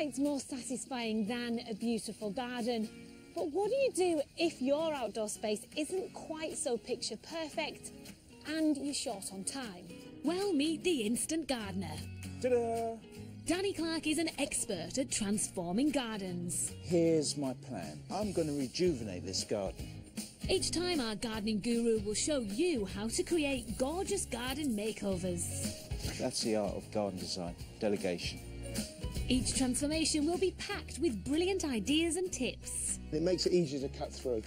sights more satisfying than a beautiful garden. But what do you do if your outdoor space isn't quite so picture perfect and you're short on time? Well, meet the Instant Gardener. Ta-da! Danny Clark is an expert at transforming gardens. Here's my plan. I'm going to rejuvenate this garden. Each time our gardening guru will show you how to create gorgeous garden makeovers. That's the art of garden design, delegation. Each transformation will be packed with brilliant ideas and tips It makes it easier to cut through.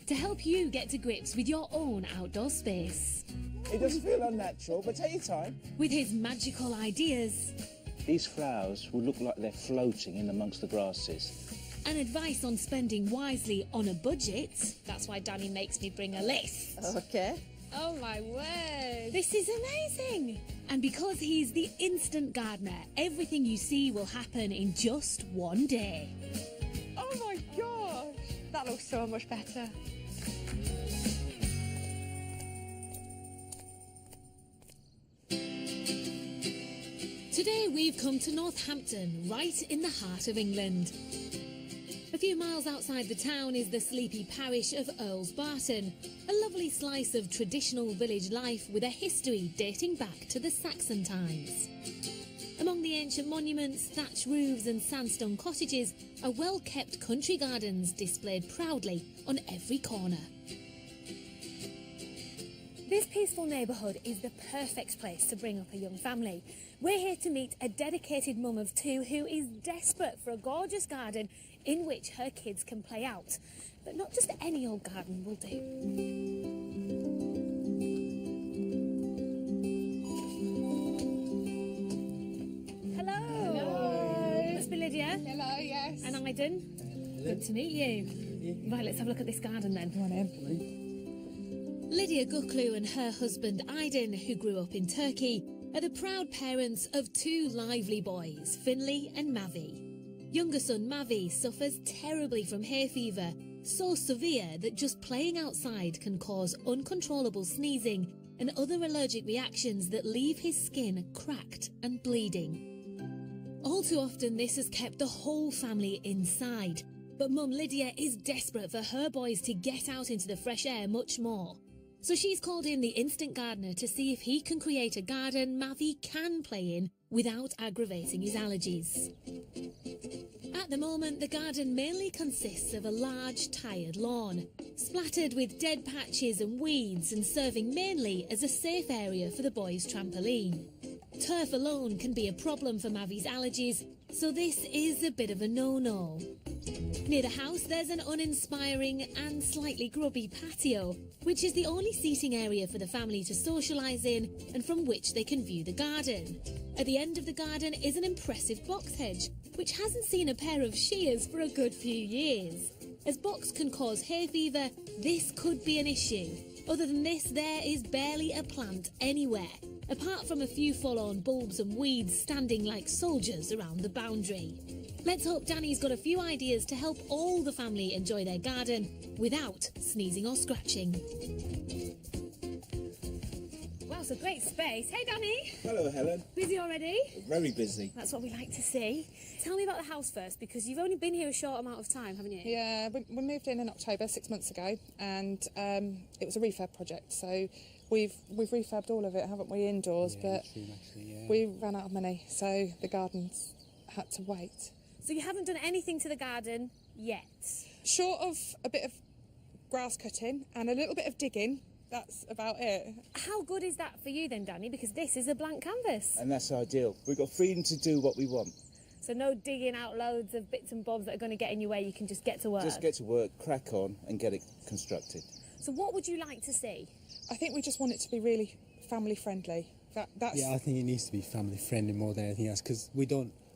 to help you get to grips with your own outdoor space. It does feel unnatural, but take your time. With his magical ideas These flowers will look like they're floating in amongst the grasses. and advice on spending wisely on a budget. That's why Danny makes me bring a list. Okay. Oh my word! This is amazing! And because he's the Instant Gardener, everything you see will happen in just one day. Oh my gosh, that looks so much better. Today we've come to Northampton, right in the heart of England. A few miles outside the town is the sleepy parish of Earls Barton, a lovely slice of traditional village life with a history dating back to the Saxon times. Among the ancient monuments, thatch roofs and sandstone cottages are well-kept country gardens displayed proudly on every corner. This peaceful neighbourhood is the perfect place to bring up a young family. We're here to meet a dedicated mum of two who is desperate for a gorgeous garden in which her kids can play out. But not just any old garden will do. Hello. Hello. Must be Lydia. Hello, yes. And Iden. Good to meet you. Right, let's have a look at this garden then. Come on in. Lydia Guklu and her husband Iden, who grew up in Turkey, are the proud parents of two lively boys, Finley and Mavi. Younger son Mavi suffers terribly from hay fever, so severe that just playing outside can cause uncontrollable sneezing and other allergic reactions that leave his skin cracked and bleeding. All too often this has kept the whole family inside, but Mum Lydia is desperate for her boys to get out into the fresh air much more. So she's called in the Instant Gardener to see if he can create a garden Mavi can play in without aggravating his allergies. At the moment, the garden mainly consists of a large, tired lawn, splattered with dead patches and weeds and serving mainly as a safe area for the boys' trampoline. Turf alone can be a problem for Mavi's allergies, so this is a bit of a no-no. Near the house, there's an uninspiring and slightly grubby patio, which is the only seating area for the family to socialise in and from which they can view the garden. At the end of the garden is an impressive box hedge, which hasn't seen a pair of shears for a good few years. As box can cause hay fever, this could be an issue. Other than this, there is barely a plant anywhere, apart from a few forlorn bulbs and weeds standing like soldiers around the boundary. Let's hope Danny's got a few ideas to help all the family enjoy their garden without sneezing or scratching. Wow, it's a great space. Hey, Danny. Hello, Helen. Busy already? Very busy. That's what we like to see. Tell me about the house first, because you've only been here a short amount of time, haven't you? Yeah, we moved in October 6 months ago, and it was a refurb project. So we've refurbed all of it, haven't we, indoors? But we ran out of money, so the gardens had to wait. So you haven't done anything to the garden yet? Short of a bit of grass cutting and a little bit of digging, that's about it. How good is that for you then, Danny? Because this is a blank canvas. And that's ideal. We've got freedom to do what we want. So no digging out loads of bits and bobs that are going to get in your way. You can just get to work. Just get to work, crack on and get it constructed. So what would you like to see? I think we just want it to be really family friendly. That's Yeah, I think it needs to be family friendly more than anything else, because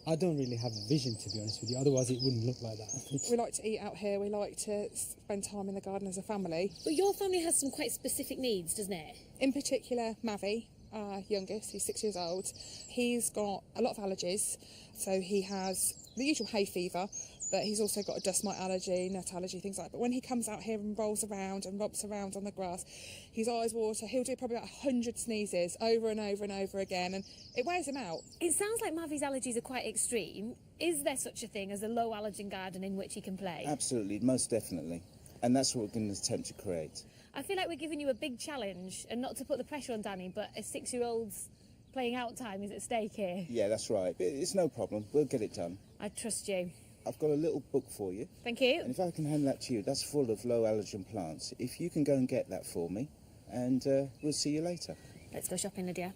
I don't really have a vision, to be honest with you. Otherwise, it wouldn't look like that. We like to eat out here. We like to spend time in the garden as a family. But your family has some quite specific needs, doesn't it? In particular, Mavi, our youngest, who's 6 years old, he's got a lot of allergies. So he has the usual hay fever, but he's also got a dust mite allergy, nut allergy, things like that. But when he comes out here and rolls around and romps around on the grass, his eyes water. He'll do probably about 100 sneezes over and over and over again, and it wears him out. It sounds like Mavi's allergies are quite extreme. Is there such a thing as a low allergen garden in which he can play? Absolutely, most definitely. And that's what we're going to attempt to create. I feel like we're giving you a big challenge, and not to put the pressure on Danny, but a 6-year-old's playing out time is at stake here. Yeah, that's right. It's no problem. We'll get it done. I trust you. I've got a little book for you. Thank you. And if I can hand that to you, that's full of low allergen plants. If you can go and get that for me, and we'll see you later. Let's go shopping, Lydia.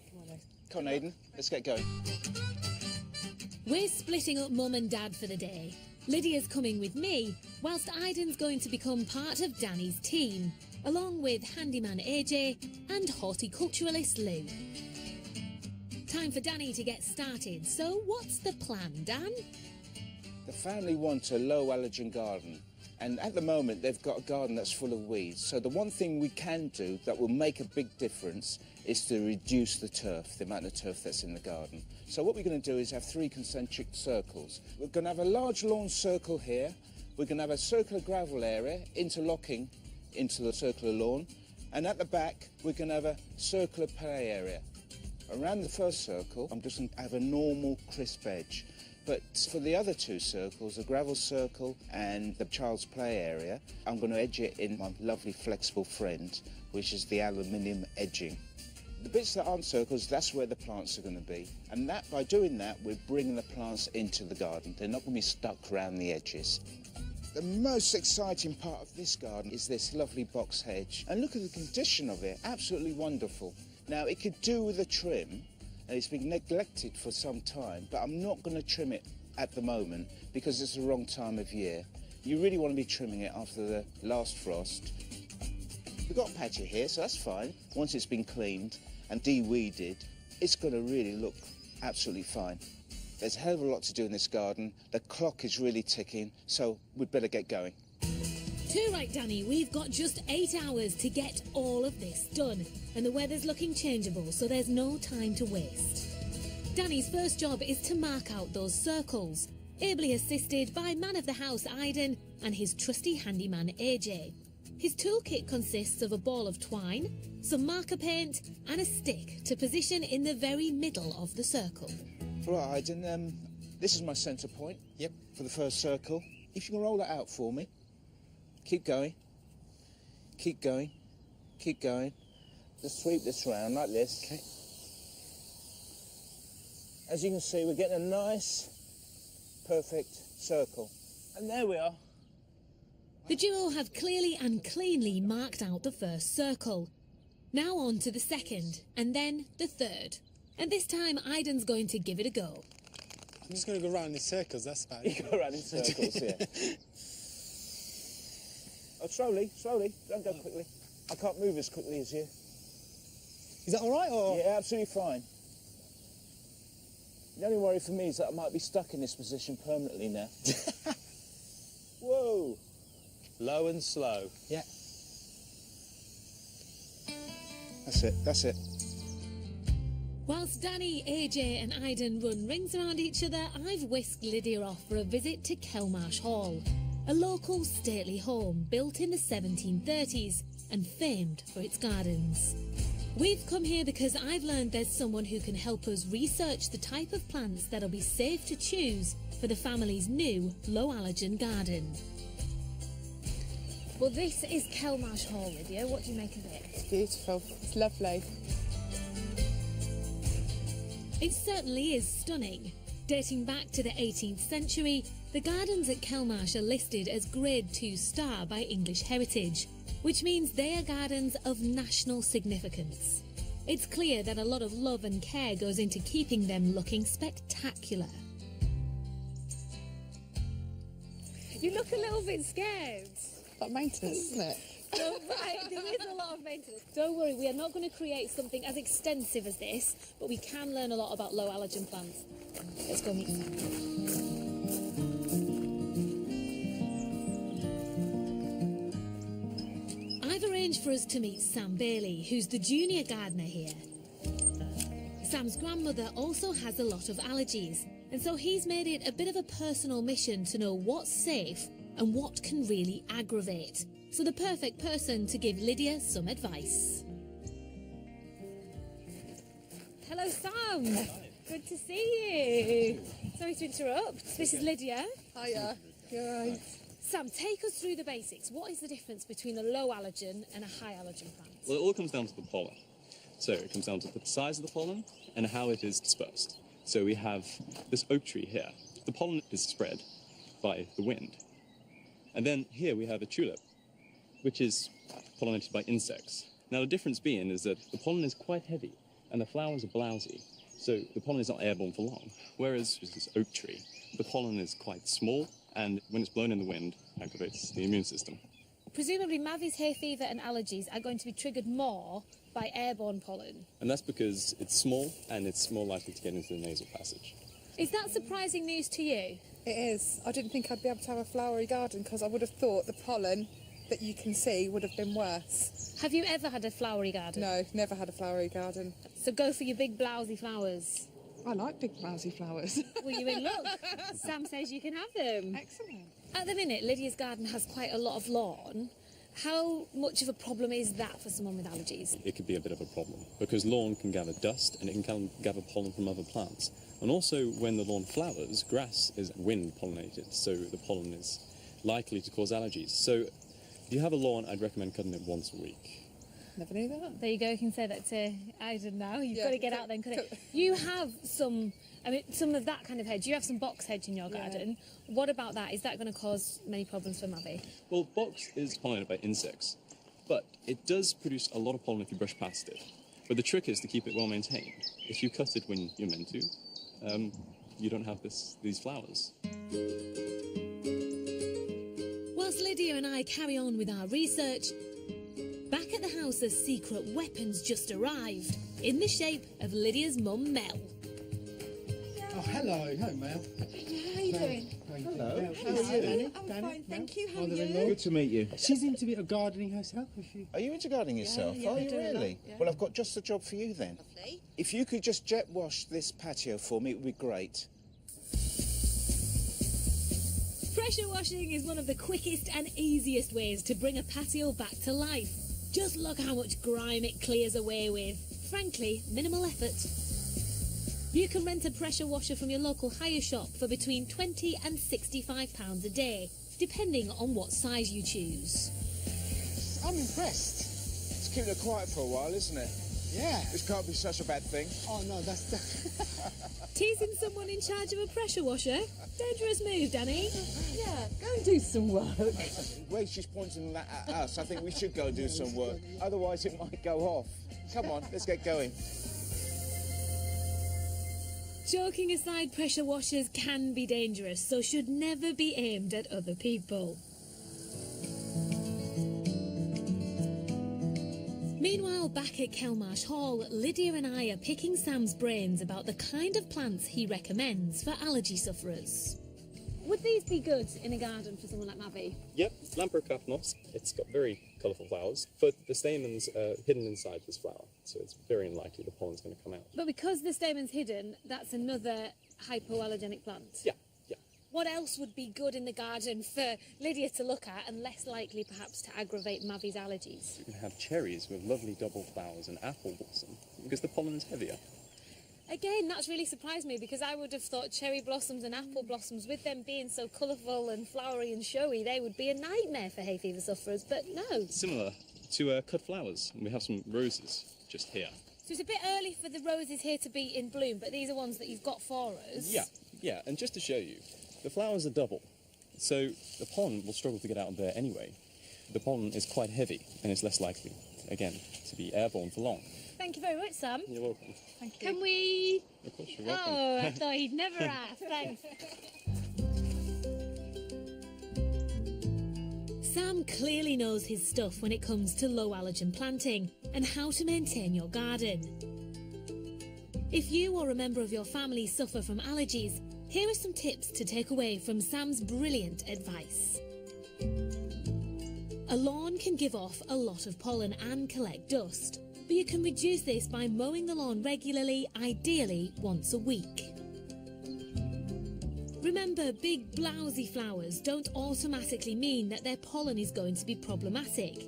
Come on, Aidan. Let's get going. We're splitting up Mum and Dad for the day. Lydia's coming with me, whilst Aidan's going to become part of Danny's team, along with handyman AJ and horticulturalist Lou. Time for Danny to get started, so what's the plan, Dan? The family want a low allergen garden, and at the moment they've got a garden that's full of weeds. So the one thing we can do that will make a big difference is to reduce the turf, the amount of turf that's in the garden. So what we're going to do is have 3 concentric circles. We're going to have a large lawn circle here. We're going to have a circular gravel area interlocking into the circular lawn, and at the back we're going to have a circular play area. Around the first circle I'm just going to have a normal crisp edge. But for the other 2 circles, the gravel circle and the child's play area, I'm going to edge it in my lovely flexible friend, which is the aluminium edging. The bits that aren't circles, that's where the plants are going to be. And that, by doing that, we're bringing the plants into the garden. They're not going to be stuck around the edges. The most exciting part of this garden is this lovely box hedge. And look at the condition of it, absolutely wonderful. Now, it could do with a trim, and it's been neglected for some time, but I'm not going to trim it at the moment because it's the wrong time of year. You really want to be trimming it after the last frost. We've got a patch here, so that's fine. Once it's been cleaned and de-weeded, it's going to really look absolutely fine. There's a hell of a lot to do in this garden. The clock is really ticking, so we'd better get going. Too right, Danny, we've got just 8 hours to get all of this done, and the weather's looking changeable, so there's no time to waste. Danny's first job is to mark out those circles, ably assisted by man of the house Aidan and his trusty handyman AJ. His toolkit consists of a ball of twine, some marker paint and a stick to position in the very middle of the circle. Right, Aidan, this is my centre point. Yep. For the first circle. If you can roll that out for me. Keep going. Keep going. Keep going. Just sweep this round like this. Okay. As you can see, we're getting a nice, perfect circle. And there we are. The duo have clearly and cleanly marked out the first circle. Now on to the second, and then the third. And this time, Aidan's going to give it a go. I'm just going to go round in circles, that's about You it. go around in circles here. Oh, slowly, slowly. Don't go quickly. I can't move as quickly as you. Is that all right, or...? Yeah, absolutely fine. The only worry for me is that I might be stuck in this position permanently now. Whoa. Low and slow. Yeah. That's it, that's it. Whilst Danny, AJ and Aidan run rings around each other, I've whisked Lydia off for a visit to Kelmarsh Hall, a local stately home built in the 1730s and famed for its gardens. We've come here because I've learned there's someone who can help us research the type of plants that'll be safe to choose for the family's new low-allergen garden. Well, this is Kelmarsh Hall, Lydia. What do you make of it? It's beautiful. It's lovely. It certainly is stunning. Dating back to the 18th century, the gardens at Kelmarsh are listed as Grade 2 star by English Heritage, which means they are gardens of national significance. It's clear that a lot of love and care goes into keeping them looking spectacular. You look a little bit scared. Like maintenance, isn't it? Right, there is a lot of maintenance. Don't worry, we are not going to create something as extensive as this, but we can learn a lot about low allergen plants. Let's go meet them. I've arranged for us to meet Sam Bailey, who's the junior gardener here. Sam's grandmother also has a lot of allergies, and so he's made it a bit of a personal mission to know what's safe and what can really aggravate. So the perfect person to give Lydia some advice. Hello, Sam. Good to see you. Sorry to interrupt. This is Lydia. Hiya. You're right. Sam, take us through the basics. What is the difference between a low allergen and a high allergen plant? Well, it all comes down to the pollen. So it comes down to the size of the pollen and how it is dispersed. So we have this oak tree here. The pollen is spread by the wind. And then here we have a tulip, which is pollinated by insects. Now the difference being is that the pollen is quite heavy and the flowers are blousy. So the pollen is not airborne for long. Whereas with this oak tree, the pollen is quite small and when it's blown in the wind, activates the immune system. Presumably Mavi's hay fever and allergies are going to be triggered more by airborne pollen. And that's because it's small and it's more likely to get into the nasal passage. Is that surprising news to you? It is. I didn't think I'd be able to have a flowery garden because I would have thought the pollen that you can see would have been worse. Have you ever had a flowery garden? No, never had a flowery garden. So go for your big blousy flowers. I like big blousy flowers. Well, you're in luck. Sam says you can have them. Excellent. At the minute, Lydia's garden has quite a lot of lawn. How much of a problem is that for someone with allergies? It could be a bit of a problem because lawn can gather dust and it can gather pollen from other plants. And also when the lawn flowers, grass is wind pollinated, so the pollen is likely to cause allergies. So if you have a lawn, I'd recommend cutting it once a week. Never knew that. There you go, you can say that to Aiden now. You've Yeah, got to get out there and cut it. You have some of that kind of hedge. You have some box hedge in your garden. What about that? Is that going to cause many problems for Mavi? Well, box is pollinated by insects, but it does produce a lot of pollen if you brush past it. But the trick is to keep it well maintained. If you cut it when you're meant to, you don't have these flowers. Whilst Lydia and I carry on with our research, back at the house a secret weapon's just arrived, in the shape of Lydia's mum Mel. Oh, hello. Hello, Mel. How are you doing? Hello. How are you, Danny? I'm Danny? fine, thank you. How are Mother-in-law? you? Good to meet you. She's into a bit of gardening herself, is she? Are you into gardening yourself? yeah, Are I you do a lot, really? yeah. Well, I've got just the job for you then. Lovely. If you could just jet wash this patio for me, it would be great. Pressure washing is one of the quickest and easiest ways to bring a patio back to life. Just look how much grime it clears away with. Frankly, minimal effort. You can rent a pressure washer from your local hire shop for between £20 and £65 a day, depending on what size you choose. I'm impressed. It's keeping it quiet for a while, isn't it? Yeah. This can't be such a bad thing. Oh, no, that's... Teasing someone in charge of a pressure washer? Dangerous move, Danny. Yeah, go and do some work. The way she's pointing that at us, I think we should go do some work. Otherwise, it might go off. Come on, let's get going. Joking aside, pressure washers can be dangerous, so should never be aimed at other people. Meanwhile, back at Kelmarsh Hall, Lydia and I are picking Sam's brains about the kind of plants he recommends for allergy sufferers. Would these be good in a garden for someone like Mavi? Yep, Lamprocapnos. It's got very colourful flowers, but the stamens are hidden inside this flower, so it's very unlikely the pollen's going to come out. But because the stamen's hidden, that's another hypoallergenic plant. Yeah. What else would be good in the garden for Lydia to look at and less likely perhaps to aggravate Mavi's allergies? You can have cherries with lovely double flowers and apple blossom, because the pollen is heavier. Again, that's really surprised me because I would have thought cherry blossoms and apple blossoms, with them being so colourful and flowery and showy, they would be a nightmare for hay fever sufferers, but no. Similar to cut flowers, and we have some roses just here. So it's a bit early for the roses here to be in bloom, but these are ones that you've got for us. Yeah, and just to show you, the flowers are double, so the pollen will struggle to get out there anyway. The pollen is quite heavy, and it's less likely, again, to be airborne for long. Thank you very much, Sam. You're welcome. Thank you. Can we... Of course, you're welcome. Oh, I thought he'd never ask. Thanks. Sam clearly knows his stuff when it comes to low allergen planting and how to maintain your garden. If you or a member of your family suffer from allergies, here are some tips to take away from Sam's brilliant advice. A lawn can give off a lot of pollen and collect dust, but you can reduce this by mowing the lawn regularly, ideally once a week. Remember, big blousy flowers don't automatically mean that their pollen is going to be problematic.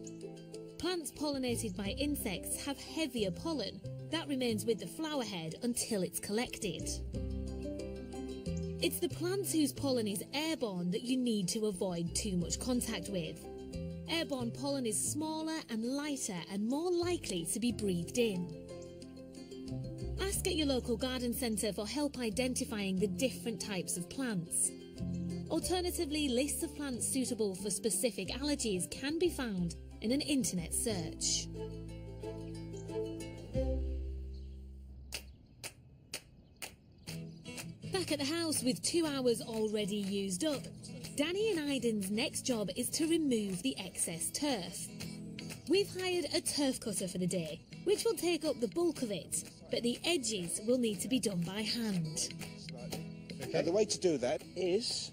Plants pollinated by insects have heavier pollen, That remains with the flower head until it's collected. It's the plants whose pollen is airborne that you need to avoid too much contact with. Airborne pollen is smaller and lighter and more likely to be breathed in. Ask at your local garden centre for help identifying the different types of plants. Alternatively, lists of plants suitable for specific allergies can be found in an internet search. Back at the house with 2 hours already used up, Danny and Aiden's next job is to remove the excess turf. We've hired a turf cutter for the day, which will take up the bulk of it, but the edges will need to be done by hand. Now, the way to do that is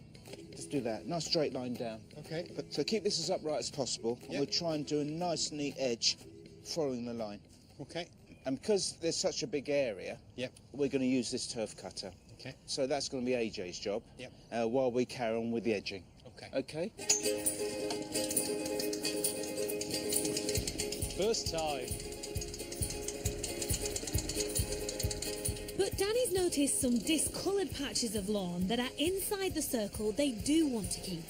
just do that. Nice straight line down. Okay. So keep this as upright as possible, and we'll try and do a nice neat edge following the line. Okay. And because there's such a big area, we're going to use this turf cutter. Okay. So that's going to be AJ's job. Yep. While we carry on with the edging. Okay. Okay. First time. But Danny's noticed some discoloured patches of lawn that are inside the circle they do want to keep.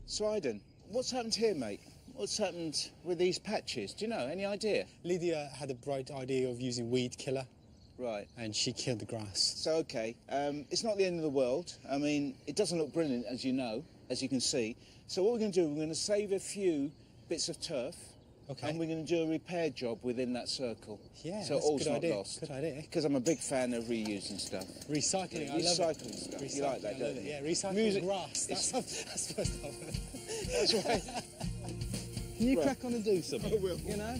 So Aiden, what's happened here, mate? What's happened with these patches? Do you know? Any idea? Lydia had a bright idea of using weed killer, Right. and she killed the grass. So, okay, it's not the end of the world. I mean, it doesn't look brilliant, as you know, as you can see. So what we're going to do, we're going to save a few bits of turf, and we're going to do a repair job within that circle. Yeah, so that's a all's good not idea. lost. Good idea. Because I'm a big fan of reusing stuff. Recycling, Yeah, I love recycling it. stuff. Recycling, You like that, I don't love you? it. Yeah, recycling Music- grass. That's first of all. That's right. Can you Right. crack on and do something? I will. You know,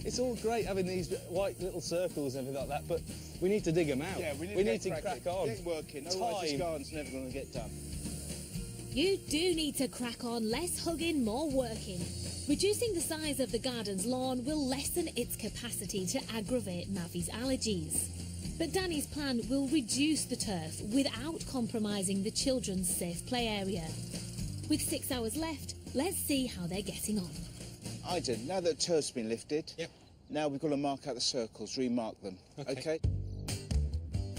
it's all great having these white little circles and everything like that, but we need to dig them out. Yeah, we need need to to crack on. Get working, otherwise this Time. garden's never going to get done. You do need to crack on, less hugging, more working. Reducing the size of the garden's lawn will lessen its capacity to aggravate Mavi's allergies. But Danny's plan will reduce the turf without compromising the children's safe play area. With 6 hours left, let's see how they're getting on. Aiden, now that turf's been lifted, now we've got to mark out the circles, remark them. Okay?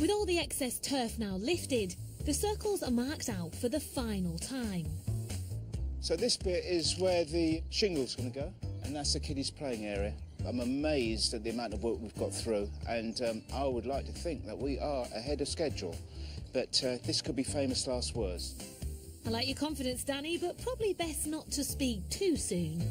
With all the excess turf now lifted, the circles are marked out for the final time. So this bit is where the shingle's going to go, and that's the kiddies' playing area. I'm amazed at the amount of work we've got through, and I would like to think that we are ahead of schedule. But this could be famous last words. I like your confidence, Danny, but probably best not to speak too soon.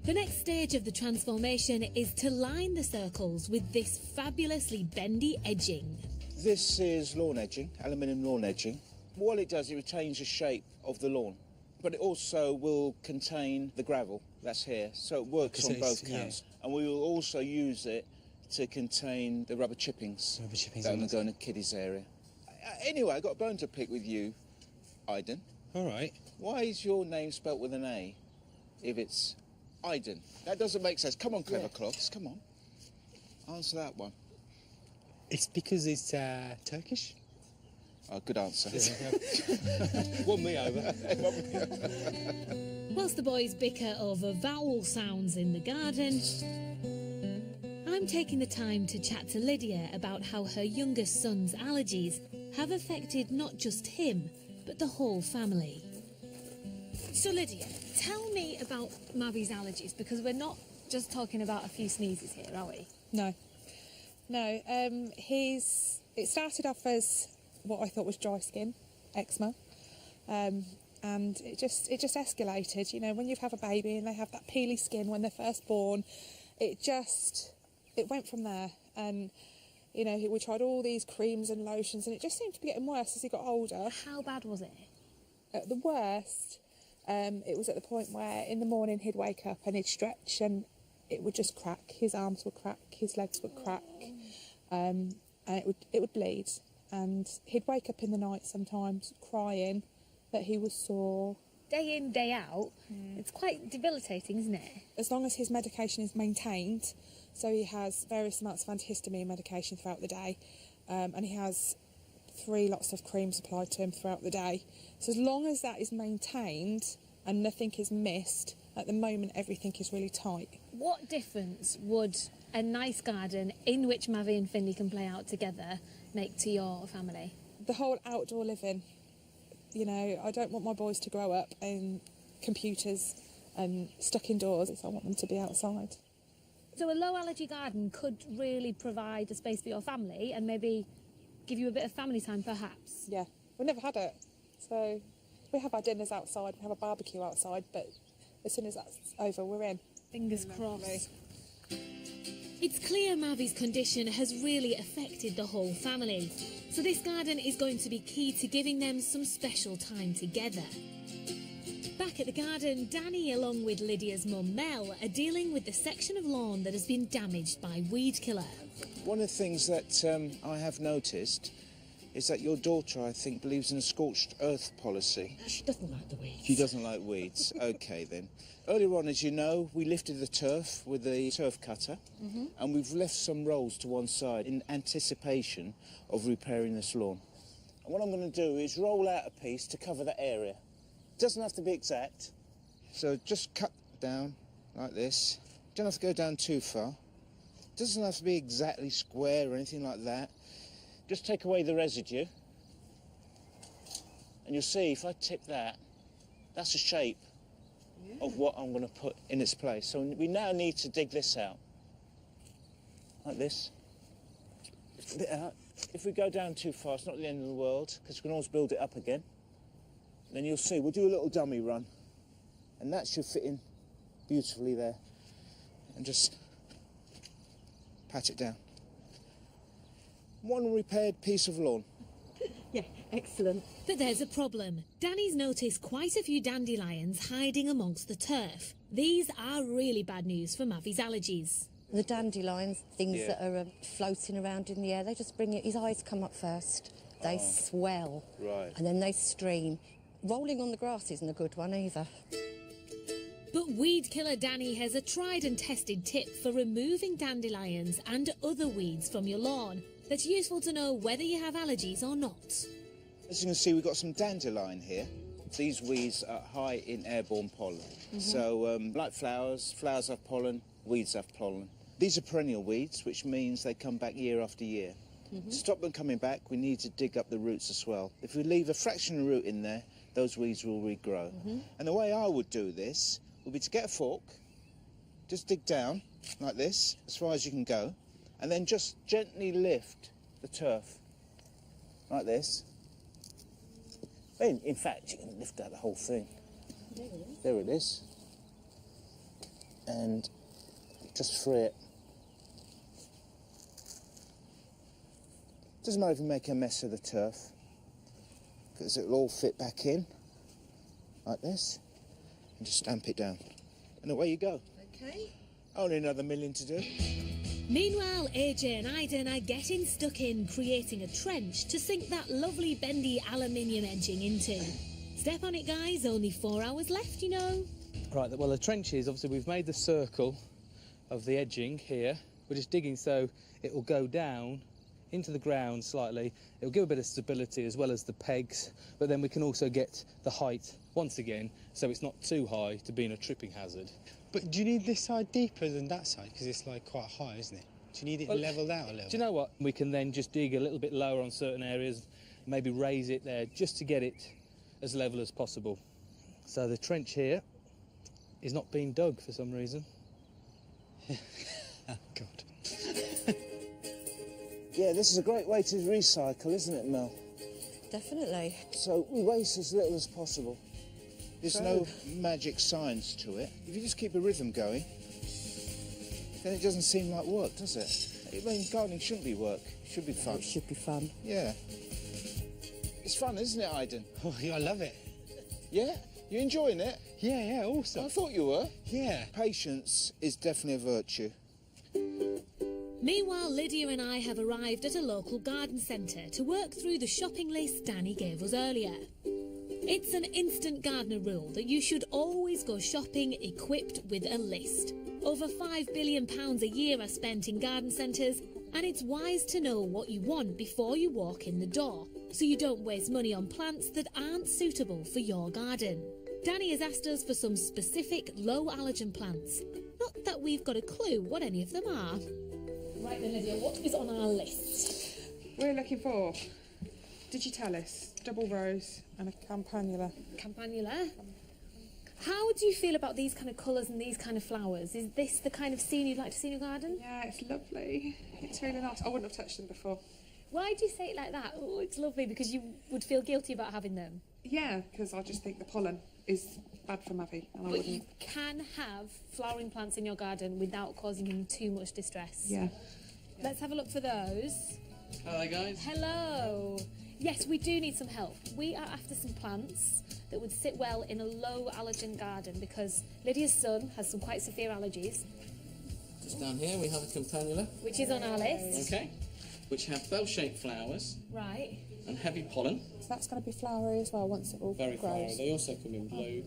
The next stage of the transformation is to line the circles with this fabulously bendy edging. This is lawn edging, aluminium lawn edging. What it does, it retains the shape of the lawn, but it also will contain the gravel that's here, so it works on both counts. And we will also use it to contain the rubber chippings that are going to go in the kiddies' area. Anyway, I've got a bone to pick with you, Aiden. All right. Why is your name spelt with an A if it's Aiden? That doesn't make sense. Come on, Clever Cloths, come on. Answer that one. It's because it's Turkish. Oh, good answer. Won me over. Whilst the boys bicker over vowel sounds in the garden, I'm taking the time to chat to Lydia about how her youngest son's allergies have affected not just him, but the whole family. So Lydia, tell me about Mavi's allergies, because we're not just talking about a few sneezes here, are we? No. It started off as what I thought was dry skin, eczema, and it just escalated. You know, when you have a baby and they have that peely skin when they're first born, it went from there. And you know, we tried all these creams and lotions, and it just seemed to be getting worse as he got older. How bad was it? At the worst, it was at the point where in the morning he'd wake up and he'd stretch and it would just crack. His arms would crack, his legs would crack, and it would bleed. And he'd wake up in the night sometimes crying that he was sore. Day in, day out. It's quite debilitating, isn't it? As long as his medication is maintained, so he has various amounts of antihistamine medication throughout the day, and he has 3 lots of creams applied to him throughout the day. So as long as that is maintained and nothing is missed, At the moment, everything is really tight. What difference would a nice garden in which Mavi and Finley can play out together make to your family? The whole outdoor living, you know, I don't want my boys to grow up in computers and stuck indoors. I want them to be outside. So a low allergy garden could really provide a space for your family and maybe give you a bit of family time, perhaps? Yeah, we've never had it. So we have our dinners outside, we have a barbecue outside, but as soon as that's over, we're in. Fingers crossed. It's clear Mavi's condition has really affected the whole family, so this garden is going to be key to giving them some special time together. Back at the garden, Danny, along with Lydia's mum Mel, are dealing with the section of lawn that has been damaged by weed killer. One of the things that I have noticed is that your daughter, I think, believes in a scorched earth policy. She doesn't like the weeds. She doesn't like weeds. OK, then. Earlier on, as you know, we lifted the turf with the turf cutter, and we've left some rolls to one side in anticipation of repairing this lawn. And what I'm going to do is roll out a piece to cover that area. Doesn't have to be exact. So just cut down like this. Don't have to go down too far. Doesn't have to be exactly square or anything like that. Just take away the residue. And you'll see if I tip that, that's the shape of what I'm going to put in its place. So we now need to dig this out. Like this. Lift a bit out. If we go down too far, it's not the end of the world, because we can always build it up again. Then you'll see, we'll do a little dummy run. And that should fit in beautifully there. And just pat it down. One repaired piece of lawn. Yeah, excellent. But there's a problem. Danny's noticed quite a few dandelions hiding amongst the turf. These are really bad news for Mavi's allergies. The dandelions, things that are floating around in the air, they just bring it. His eyes come up first. They swell. Right. And then they stream. Rolling on the grass isn't a good one either. But weed killer Danny has a tried and tested tip for removing dandelions and other weeds from your lawn that's useful to know whether you have allergies or not. As you can see, we've got some dandelion here. These weeds are high in airborne pollen. So, like flowers, flowers have pollen, weeds have pollen. These are perennial weeds, which means they come back year after year. To stop them coming back, we need to dig up the roots as well. If we leave a fraction of root in there, those weeds will regrow. And the way I would do this would be to get a fork, just dig down like this, as far as you can go, and then just gently lift the turf like this. In fact, you can lift out the whole thing. There it is. And just free it. Doesn't matter if you make a mess of the turf, because it'll all fit back in, like this, and just stamp it down. And away you go. Okay. Only another million to do. Meanwhile, AJ and Aiden are getting stuck in creating a trench to sink that lovely bendy aluminium edging into. Step on it, guys. Only 4 hours left, you know. Right, well, the trench is, obviously, we've made the circle of the edging here. We're just digging so it will go down into the ground slightly. It'll give a bit of stability as well as the pegs, but then we can also get the height once again so it's not too high to be in a tripping hazard. But do you need this side deeper than that side? Because it's like quite high, isn't it? Do you need it levelled out a little bit? Do you know what? We can then just dig a little bit lower on certain areas, maybe raise it there just to get it as level as possible. So the trench here is not being dug for some reason. Oh, God. Yeah, this is a great way to recycle, isn't it, Mel? Definitely. So we waste as little as possible. There's no magic science to it. If you just keep a rhythm going, then it doesn't seem like work, does it? I mean, gardening shouldn't be work. It should be fun. It should be fun. Yeah. It's fun, isn't it, Aiden? Oh, yeah, I love it. Yeah? You enjoying it? Yeah, awesome. I thought you were. Yeah. Patience is definitely a virtue. Meanwhile, Lydia and I have arrived at a local garden centre to work through the shopping list Danny gave us earlier. It's an instant gardener rule that you should always go shopping equipped with a list. Over £5 billion a year are spent in garden centres, and it's wise to know what you want before you walk in the door, so you don't waste money on plants that aren't suitable for your garden. Danny has asked us for some specific low allergen plants. Not that we've got a clue what any of them are. Right then, Lydia, what is on our list? We're looking for digitalis, double rose, and a campanula. Campanula. How do you feel about these kind of colours and these kind of flowers? Is this the kind of scene you'd like to see in your garden? Yeah, it's lovely. It's really nice. I wouldn't have touched them before. Why do you say it like that? Oh, it's lovely, because you would feel guilty about having them. Yeah, because I just think the pollen is bad for Mavi, and I But wouldn't. you can have flowering plants in your garden without causing him too much distress. Yeah. Let's have a look for those. Hello, guys. Hello. Yes, we do need some help. We are after some plants that would sit well in a low allergen garden because Lydia's son has some quite severe allergies, Just down here we have a campanula, which is on our list. okay, which have bell-shaped flowers Right. and heavy pollen. So that's going to be flowery as well once it all Very flowery. grows. They also come in blue,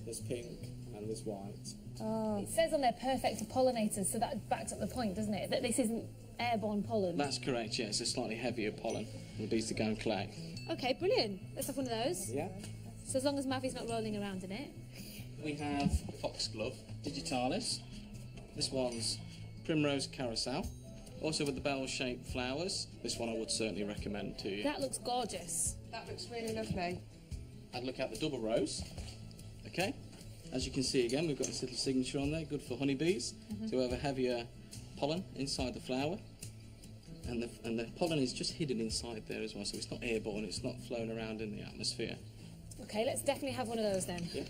there's pink, and there's white. Oh. It says on there perfect for pollinators, so that backs up the point, doesn't it? That this isn't airborne pollen. That's correct, yeah, it's a slightly heavier pollen. Would be to go and collect. Okay, brilliant. Let's have one of those. Yeah. So as long as Mavi's not rolling around in it. We have foxglove, digitalis. This one's primrose carousel. Also with the bell-shaped flowers. This one I would certainly recommend to you. That looks gorgeous. That looks really lovely. I'd look at the double rose. Okay. As you can see again, we've got this little signature on there, good for honeybees, to have a heavier pollen inside the flower. And the pollen is just hidden inside there as well, so it's not airborne, it's not flown around in the atmosphere. Okay, let's definitely have one of those then. Yeah.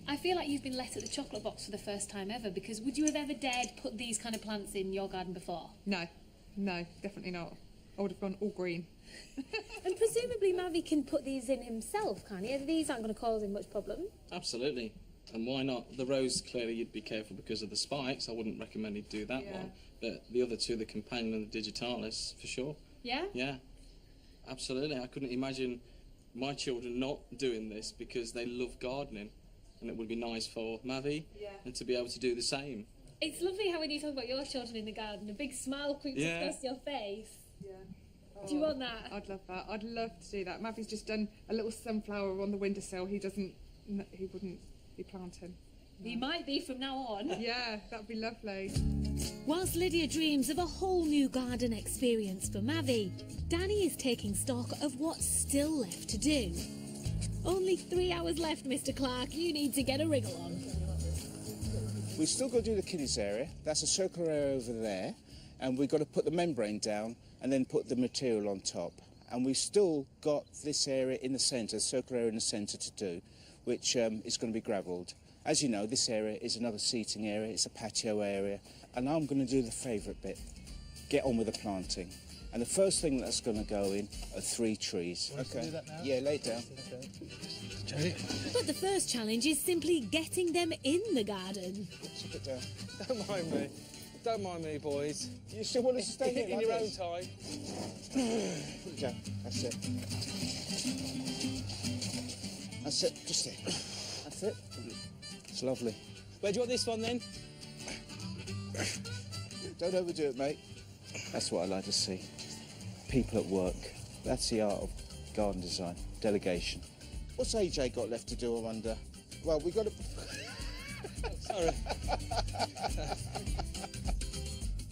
I feel like you've been let at the chocolate box for the first time ever, because would you have ever dared put these kind of plants in your garden before? No, definitely not. I would have gone all green. And presumably Mavi can put these in himself, can't he? These aren't going to cause him much problem. Absolutely. And why not? The rose, clearly you'd be careful because of the spikes. I wouldn't recommend you do that one. But the other two, the companion and the digitalis, for sure. Yeah? Yeah. Absolutely. I couldn't imagine my children not doing this because they love gardening. And it would be nice for Mavi and to be able to do the same. It's lovely how when you talk about your children in the garden, a big smile creeps across your face. Yeah. Do you want that? I'd love that. I'd love to do that. Mavi's just done a little sunflower on the windowsill. He wouldn't be planting. He might be from now on. Yeah, that'd be lovely. Whilst Lydia dreams of a whole new garden experience for Mavi, Danny is taking stock of what's still left to do. Only 3 hours left, Mr. Clark. You need to get a wriggle on. We've still got to do the kiddies area. That's a circular area over there. And we've got to put the membrane down and then put the material on top. And we've still got this area in the centre, circular area in the centre to do, which is going to be gravelled. As you know, this area is another seating area, it's a patio area, and I'm going to do the favourite bit, get on with the planting. And the first thing that's going to go in are 3 trees. Okay. Do that now? Yeah, lay it down. Okay. But the first challenge is simply getting them in the garden. Chip it down. Don't mind me. Don't mind me, boys. You still want us to stay here In like your own this? time. Put it down. That's it. That's it. Just there. That's it. It's lovely. Where do you want this one then? Don't overdo it, mate. That's what I like to see. People at work. That's the art of garden design. Delegation. What's AJ got left to do, I wonder? Well, we've got to... Sorry.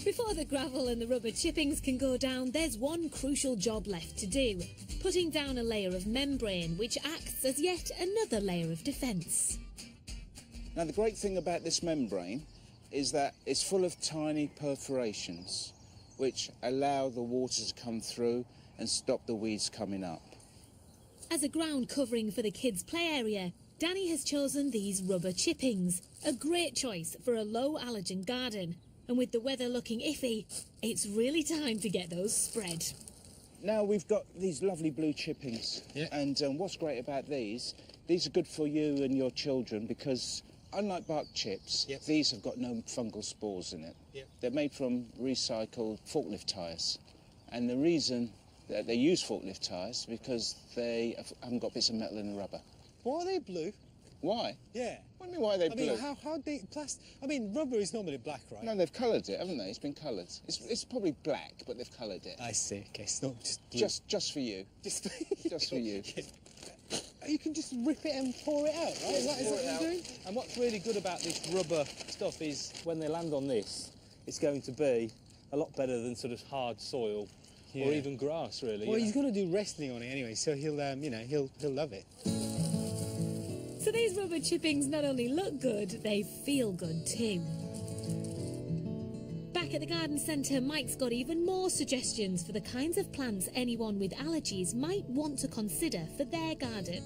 Before the gravel and the rubber chippings can go down, there's one crucial job left to do. Putting down a layer of membrane, which acts as yet another layer of defence. Now, the great thing about this membrane is that it's full of tiny perforations which allow the water to come through and stop the weeds coming up. As a ground covering for the kids' play area, Danny has chosen these rubber chippings, a great choice for a low allergen garden. And with the weather looking iffy, it's really time to get those spread. Now we've got these lovely blue chippings, and what's great about these are good for you and your children because unlike bark chips, these have got no fungal spores in it. They're made from recycled forklift tyres, and the reason that they use forklift tyres is because they haven't got bits of metal in the rubber. Why are they blue? Why? Yeah. What do you mean, why are they blue? I mean, how deep I mean, rubber is normally black, right? No, they've coloured it, haven't they? It's been coloured. It's probably black, but they've coloured it. I see. Okay, it's not just blue. Just for you. Just for you. You can just rip it and pour it out, right? Is that what you're doing? And what's really good about this rubber stuff is when they land on this, it's going to be a lot better than sort of hard soil or even grass, really. Well, he's going to do wrestling on it anyway, so he'll, he'll love it. So these rubber chippings not only look good, they feel good too. Back at the garden centre, Mike's got even more suggestions for the kinds of plants anyone with allergies might want to consider for their garden.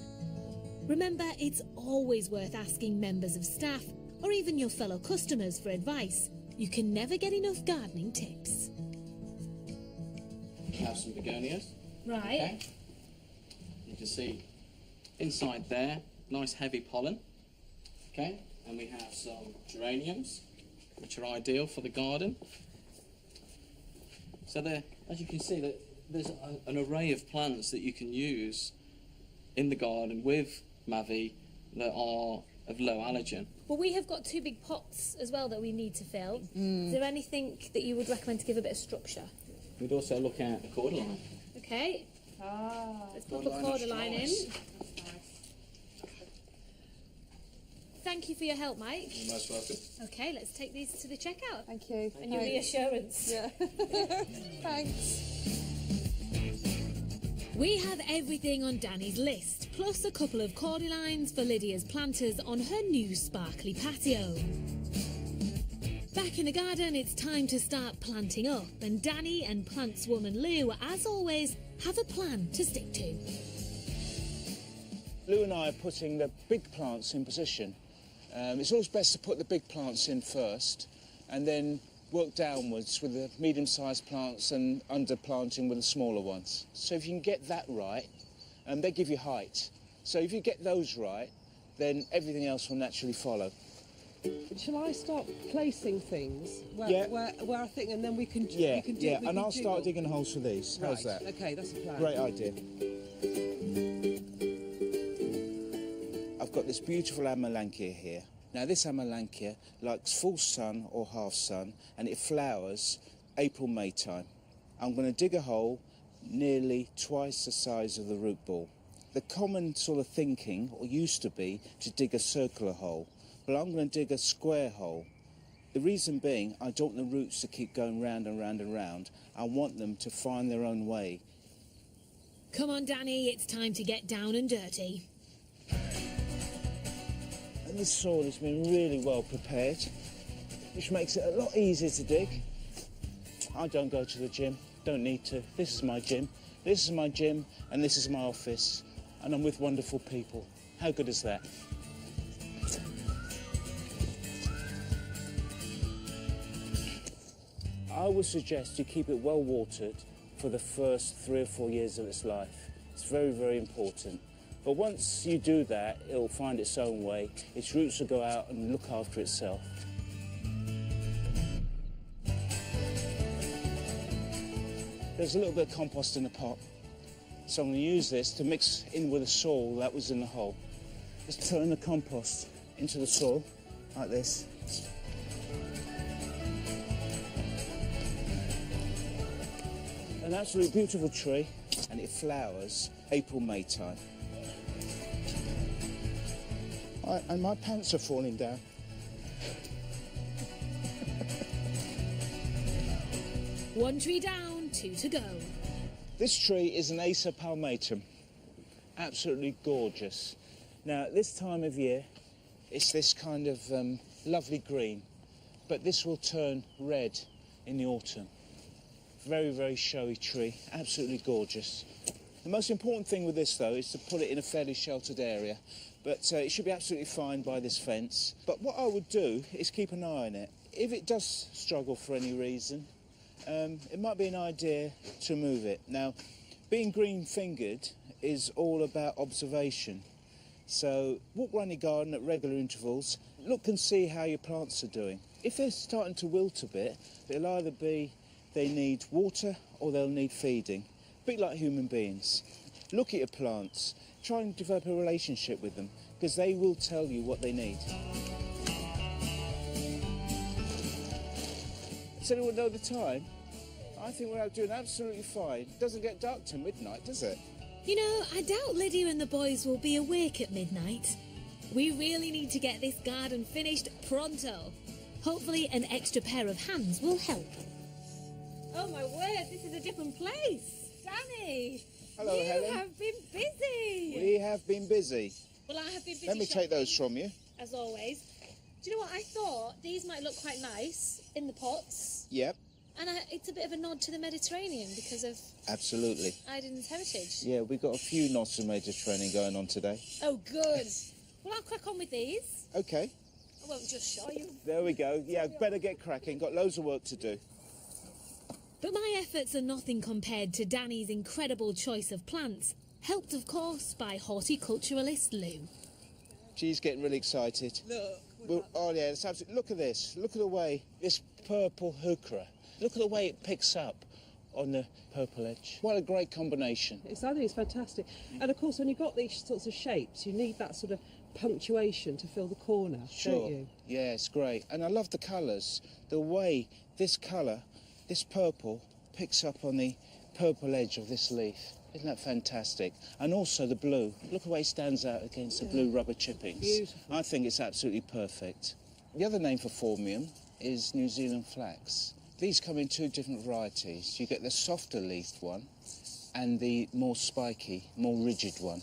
Remember, it's always worth asking members of staff or even your fellow customers for advice. You can never get enough gardening tips. We have some begonias. Right. Okay. You can see inside there, nice heavy pollen. Okay. And we have some geraniums, which are ideal for the garden. So there, as you can see, there's an array of plants that you can use in the garden with Mavi that are of low allergen. Well, we have got 2 big pots as well that we need to fill. Is there anything that you would recommend to give a bit of structure? We'd also look at the cordyline. Okay. Let's put the cordyline in. Thank you for your help, Mike. You're most welcome. Okay, let's take these to the checkout. Thank you. And your reassurance. Yeah. Thanks. We have everything on Danny's list, plus a couple of cordylines for Lydia's planters on her new sparkly patio. Back in the garden, it's time to start planting up, and Danny and plantswoman Lou, as always, have a plan to stick to. Lou and I are putting the big plants in position. It's always best to put the big plants in first and then work downwards with the medium-sized plants and underplanting with the smaller ones. So if you can get that right, they give you height. So if you get those right, then everything else will naturally follow. Shall I start placing things where, Yeah. where I think, and then we can Yeah, we can do, yeah, we and can I'll start jiggle. digging holes for these. How's Right, that? okay, that's a plan. Great idea. I've got this beautiful Amelanchier here. Now this Amelanchier likes full sun or half sun, and it flowers April, May time. I'm going to dig a hole nearly twice the size of the root ball. The common sort of thinking, or used to be, to dig a circular hole, but I'm going to dig a square hole. The reason being, I don't want the roots to keep going round and round and round. I want them to find their own way. Come on, Danny, it's time to get down and dirty. And this soil has been really well prepared, which makes it a lot easier to dig. I don't go to the gym, don't need to. This is my gym. This is my gym, and this is my office. And I'm with wonderful people. How good is that? I would suggest you keep it well watered for the first 3 or 4 years of its life. It's very, very important. But once you do that, it'll find its own way. Its roots will go out and look after itself. There's a little bit of compost in the pot, so I'm going to use this to mix in with the soil that was in the hole. Just turn the compost into the soil, like this. An absolutely beautiful tree, and it flowers April, May time. And my pants are falling down. One tree down, 2 to go. This tree is an Acer palmatum. Absolutely gorgeous. Now, at this time of year, it's this kind of lovely green, but this will turn red in the autumn. Very, very showy tree, absolutely gorgeous. The most important thing with this, though, is to put it in a fairly sheltered area, but it should be absolutely fine by this fence. But what I would do is keep an eye on it. If it does struggle for any reason, it might be an idea to move it. Now, being green-fingered is all about observation. So walk around your garden at regular intervals, look and see how your plants are doing. If they're starting to wilt a bit, it'll either be they need water or they'll need feeding. A bit like human beings. Look at your plants, try and develop a relationship with them, because they will tell you what they need. Does anyone know the time? I think we're out doing absolutely fine. It doesn't get dark till midnight, does it? You know, I doubt Lydia and the boys will be awake at midnight. We really need to get this garden finished pronto. Hopefully an extra pair of hands will help. Oh my word, this is a different place. Danny! Hello, you Helen. have been busy. We have been busy. Well, I have been busy Let me take those from you. as always. Do you know what? I thought these might look quite nice in the pots. Yep, And it's a bit of a nod to the Mediterranean because of absolutely. Iden's heritage. Yeah, we've got a few nods of Mediterranean going on today. Oh, good. Well, I'll crack on with these. Okay, I won't just show you. there we go. Yeah, better get cracking. Got loads of work to do. But my efforts are nothing compared to Danny's incredible choice of plants, helped of course by horticulturalist Lou. She's getting really excited. Look. Oh yeah, it's absolutely. Look at this. Look at the way this purple heuchera. Look at the way it picks up on the purple edge. What a great combination. I think it's fantastic. And of course, when you've got these sorts of shapes, you need that sort of punctuation to fill the corner, don't you? Yeah, it's great. And I love the colours. The way this colour, this purple, picks up on the purple edge of this leaf. Isn't that fantastic? And also the blue. Look at the way it stands out against the blue rubber chippings. Beautiful. I think it's absolutely perfect. The other name for Phormium is New Zealand flax. These come in two different varieties. You get the softer leafed one and the more spiky, more rigid one.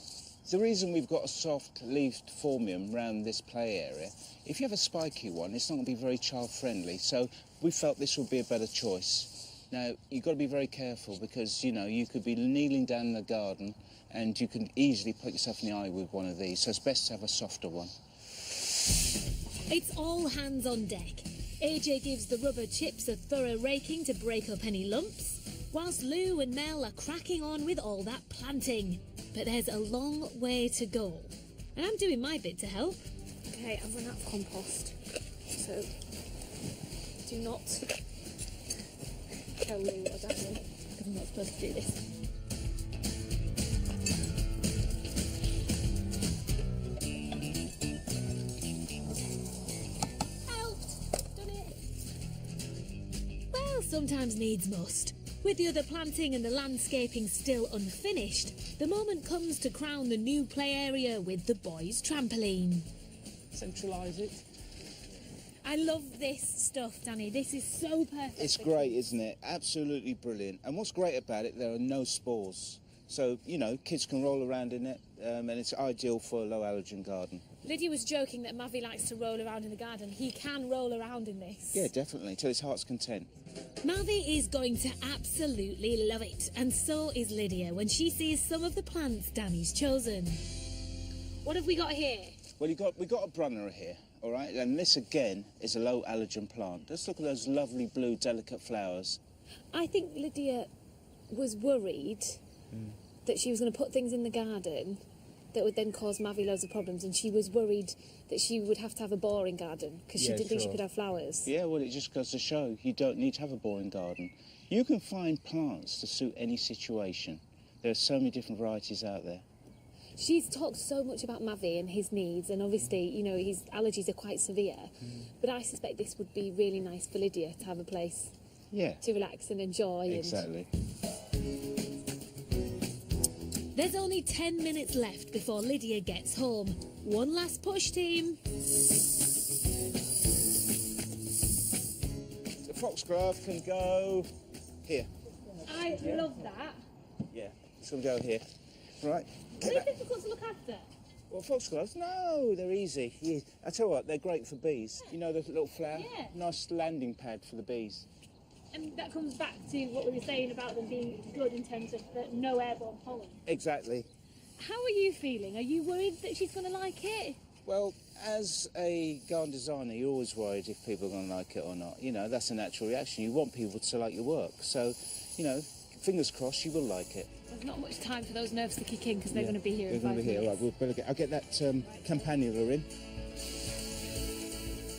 The reason we've got a soft leafed Phormium around this play area, if you have a spiky one, it's not going to be very child friendly, so we felt this would be a better choice. Now, you've got to be very careful because, you know, you could be kneeling down in the garden and you can easily put yourself in the eye with one of these, so it's best to have a softer one. It's all hands on deck. AJ gives the rubber chips a thorough raking to break up any lumps, whilst Lou and Mel are cracking on with all that planting. But there's a long way to go. And I'm doing my bit to help. Okay, I've run out of compost. So, do not tell Lou or Daniel, because I'm not supposed to do this. Helped! Done it! Well, sometimes needs must. With the other planting and the landscaping still unfinished, the moment comes to crown the new play area with the boys' trampoline. Centralise it. I love this stuff, Danny. This is so perfect. It's great, isn't it? Absolutely brilliant. And what's great about it, there are no spores. So, you know, kids can roll around in it, and it's ideal for a low allergen garden. Lydia was joking that Mavi likes to roll around in the garden. He can roll around in this. Yeah, definitely, till his heart's content. Mavi is going to absolutely love it, and so is Lydia when she sees some of the plants Danny's chosen. What have we got here? Well, we got a Brunner here, all right? And this, again, is a low allergen plant. Just look at those lovely blue, delicate flowers. I think Lydia was worried that she was going to put things in the garden that would then cause Mavi loads of problems, and she was worried that she would have to have a boring garden because she didn't think she could have flowers. Yeah, well, it just goes to show you don't need to have a boring garden. You can find plants to suit any situation. There are so many different varieties out there. She's talked so much about Mavi and his needs, and obviously, you know, his allergies are quite severe. But I suspect this would be really nice for Lydia to have a place to relax and enjoy. Exactly. There's only 10 minutes left before Lydia gets home. One last push, team. The foxglove can go here. I love that. Yeah, it's going to go here. Right. Are they difficult to look after? Well, foxgloves? No, they're easy. Yeah. I tell you what, they're great for bees. You know the little flower? Yeah. Nice landing pad for the bees. And that comes back to what we were saying about them being good in terms of no airborne pollen. Exactly. How are you feeling? Are you worried that she's going to like it? Well, as a garden designer, you're always worried if people are going to like it or not. You know, that's a natural reaction. You want people to like your work. So, you know, fingers crossed you will like it. There's not much time for those nerves to kick in because they're going to be here in 5 They're going to be here. minutes. Right, I'll get that campanula in.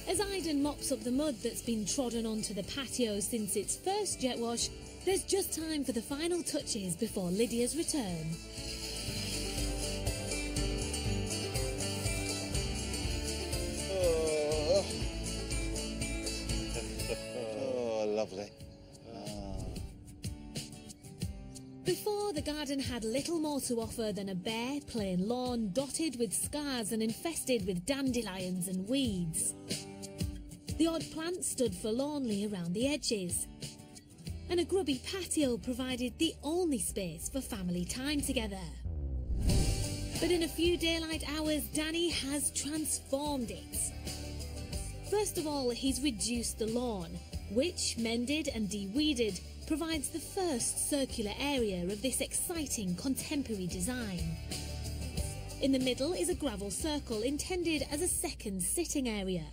As Iden mops up the mud that's been trodden onto the patio since its first jet wash, there's just time for the final touches before Lydia's return. Oh, lovely. Before the garden had little more to offer than a bare, plain lawn dotted with scars and infested with dandelions and weeds. The odd plant stood forlornly around the edges, and a grubby patio provided the only space for family time together. But in a few daylight hours, Danny has transformed it. First of all, he's reduced the lawn, which, mended and de-weeded, provides the first circular area of this exciting contemporary design. In the middle is a gravel circle intended as a second sitting area.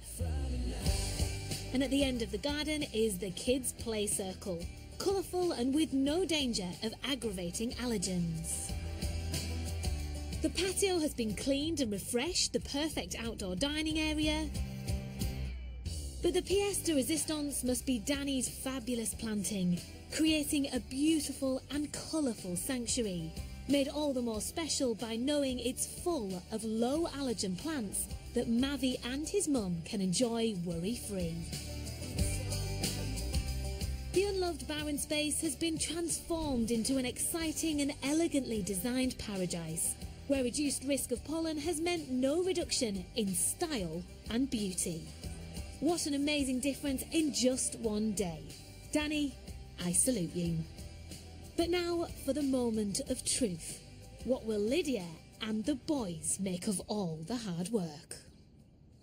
And at the end of the garden is the kids' play circle, colourful and with no danger of aggravating allergens. The patio has been cleaned and refreshed, the perfect outdoor dining area. But the pièce de résistance must be Danny's fabulous planting, creating a beautiful and colourful sanctuary, made all the more special by knowing it's full of low allergen plants that Mavi and his mum can enjoy worry-free. The unloved barren space has been transformed into an exciting and elegantly designed paradise, where reduced risk of pollen has meant no reduction in style and beauty. What an amazing difference in just one day. Danny, I salute you. But now for the moment of truth. What will Lydia and the boys make of all the hard work?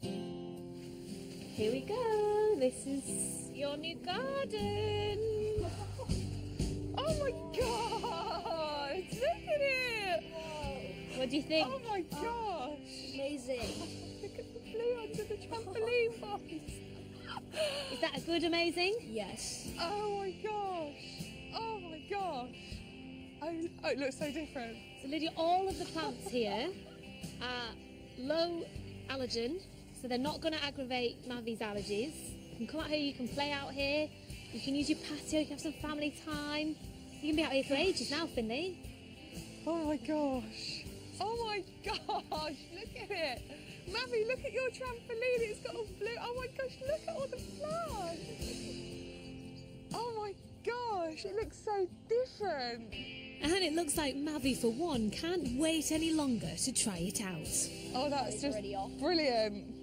Here we go. This is your new garden. Oh my god! Look at it! What do you think? Oh my gosh! Amazing. Look at the blue under the trampoline box. Is that a good amazing? Yes. Oh my gosh! Oh my gosh! Oh, it looks so different. So Lydia, all of the plants here are low allergen, so they're not going to aggravate Mavi's allergies. You can come out here, you can play out here, you can use your patio, you can have some family time. You can be out here for ages now, Finley. Oh my gosh! Oh my gosh! Look at it! Mavi, look at your trampoline, it's got all blue. Oh my gosh, look at all the plants! Oh my gosh, it looks so different. And it looks like Mavi, for one, can't wait any longer to try it out. Oh, that's just brilliant.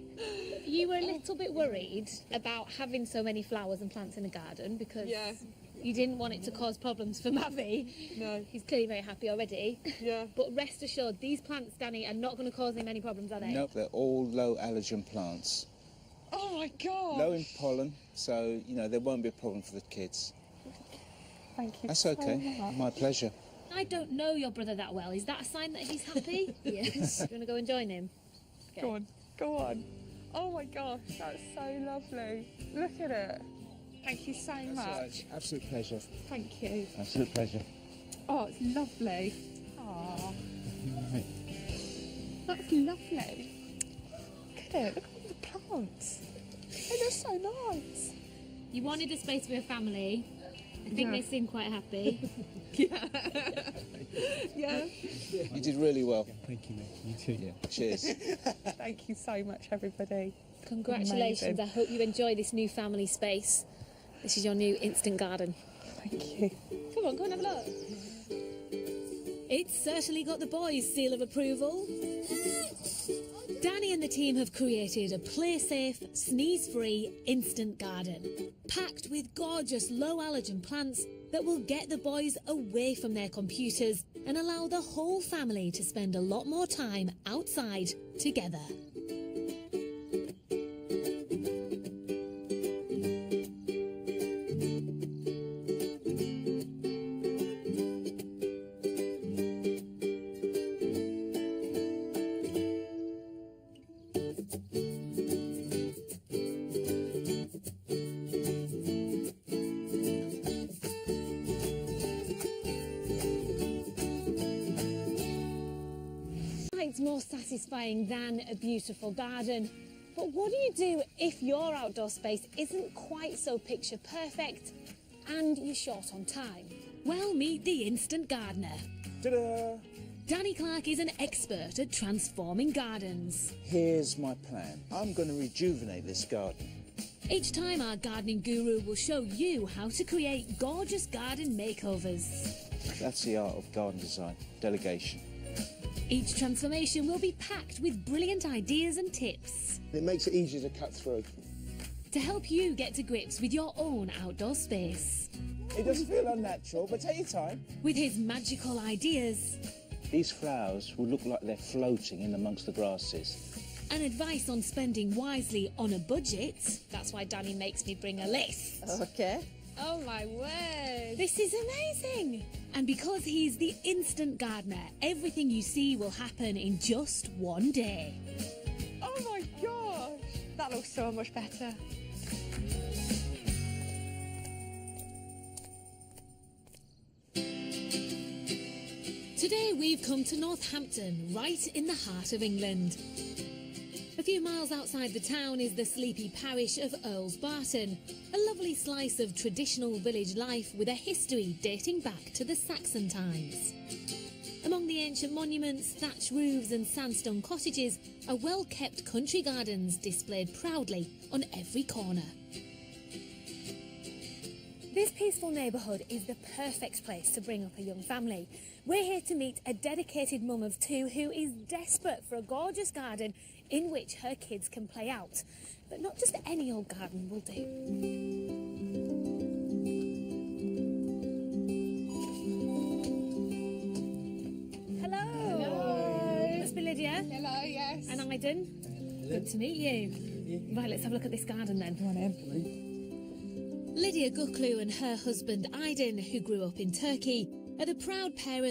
You were a little bit worried about having so many flowers and plants in the garden because you didn't want it to cause problems for Mavi. No. He's clearly very happy already. Yeah. But rest assured, these plants, Danny, are not going to cause him any problems, are they? Nope, they're all low allergen plants. Oh my god. Low in pollen, so, you know, there won't be a problem for the kids. Thank you. That's okay. So much. My pleasure. I don't know your brother that well. Is that a sign that he's happy? Yes. You want to go and join him? Okay. Go on, go on. Oh my gosh, that's so lovely. Look at it. Thank you so much. Absolute pleasure. Thank you. Absolute pleasure. Oh, it's lovely. Oh, that's lovely. Look at it. Look at all the plants. They look so nice. You wanted a space for your family. I think they seem quite happy. Yeah. Yeah. You did really well. Thank you, mate. You too. Yeah. Cheers. Thank you so much, everybody. Congratulations. Amazing. I hope you enjoy this new family space. This is your new instant garden. Thank you. Come on, go and have a look. It's certainly got the boys' seal of approval. Danny and the team have created a play-safe, sneeze-free instant garden, packed with gorgeous low-allergen plants that will get the boys away from their computers and allow the whole family to spend a lot more time outside together. It's more satisfying than a beautiful garden. But what do you do if your outdoor space isn't quite so picture perfect and you're short on time? Well, meet the instant gardener. Ta-da! Danny Clark is an expert at transforming gardens. Here's my plan. I'm going to rejuvenate this garden. Each time our gardening guru will show you how to create gorgeous garden makeovers. That's the art of garden design, delegation. Each transformation will be packed with brilliant ideas and tips It makes it easier to cut through. to help you get to grips with your own outdoor space. It does feel unnatural, but take your time. With his magical ideas These flowers will look like they're floating in amongst the grasses. and advice on spending wisely on a budget. That's why Danny makes me bring a list. Okay. Oh my word. This is amazing! And because he's the instant gardener, everything you see will happen in just one day. Oh my gosh, that looks so much better. Today we've come to Northampton, right in the heart of England. A few miles outside the town is the sleepy parish of Earls Barton, a lovely slice of traditional village life with a history dating back to the Saxon times. Among the ancient monuments, thatched roofs and sandstone cottages are well-kept country gardens displayed proudly on every corner. This peaceful neighbourhood is the perfect place to bring up a young family. We're here to meet a dedicated mum of two who is desperate for a gorgeous garden in which her kids can play out. But not just any old garden will do. Hello. Hello. Must be Lydia. Hello, yes. And Aiden. Good to meet you. Right, let's have a look at this garden then. Come on in. Lydia Guklu and her husband Aiden, who grew up in Turkey, are the proud parents